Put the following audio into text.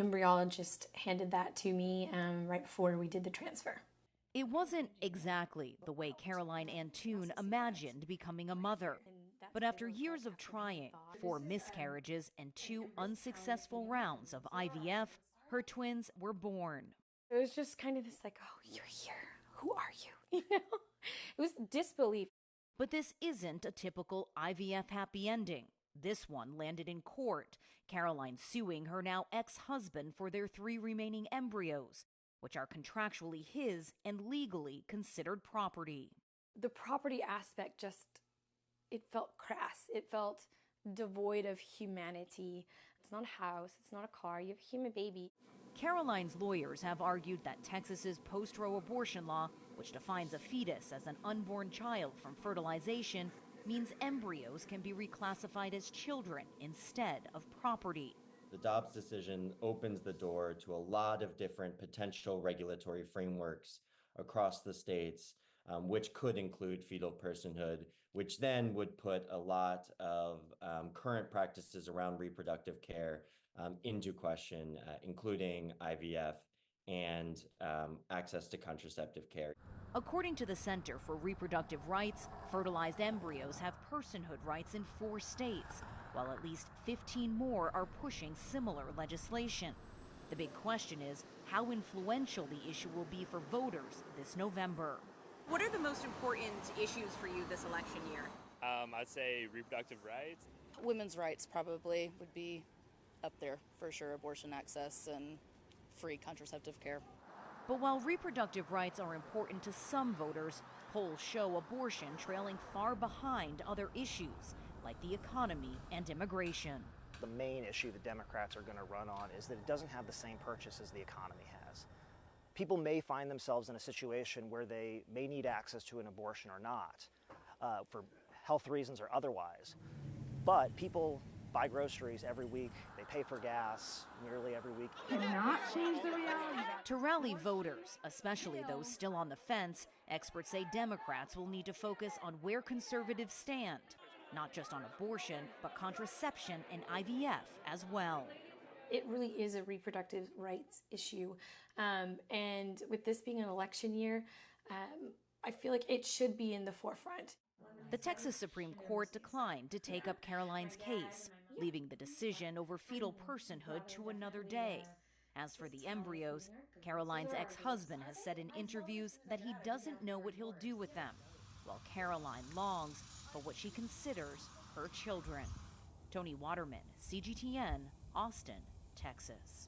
embryologist handed that to me right before we did the transfer. It wasn't exactly the way Caroline Antoon imagined becoming a mother. But after years of trying, 4 miscarriages and 2 unsuccessful rounds of IVF, her twins were born. It was just kind of this like, oh, you're here. Who are you? You know, it was disbelief. But this isn't a typical IVF happy ending. This one landed in court, Caroline suing her now ex-husband for their 3 remaining embryos, which are contractually his and legally considered property. The property aspect just, it felt crass. It felt devoid of humanity. It's not a house, it's not a car, you have a human baby. Caroline's lawyers have argued that Texas's post-Roe abortion law, which defines a fetus as an unborn child from fertilization, means embryos can be reclassified as children instead of property. The Dobbs decision opens the door to a lot of different potential regulatory frameworks across the states, which could include fetal personhood, which then would put a lot of current practices around reproductive care into question, including IVF and access to contraceptive care. According to the Center for Reproductive Rights, fertilized embryos have personhood rights in 4 states, while at least 15 more are pushing similar legislation. The big question is how influential the issue will be for voters this November. What are the most important issues for you this election year? I'd say reproductive rights. Women's rights probably would be up there for sure, abortion access and free contraceptive care. But while reproductive rights are important to some voters, polls show abortion trailing far behind other issues like the economy and immigration. The main issue the Democrats are going to run on is that it doesn't have the same purchase as the economy has. People may find themselves in a situation where they may need access to an abortion or not, for health reasons or otherwise. But people buy groceries every week, they pay for gas nearly every week. Cannot change the reality. To rally voters, especially those still on the fence, experts say Democrats will need to focus on where conservatives stand, not just on abortion, but contraception and IVF as well. It really is a reproductive rights issue. And with this being an election year, I feel like it should be in the forefront. The Texas Supreme Court declined to take up Caroline's case, leaving the decision over fetal personhood to another day. As for the embryos, Caroline's ex-husband has said in interviews that he doesn't know what he'll do with them, while Caroline longs for what she considers her children. Toni Waterman, CGTN, Austin, Texas.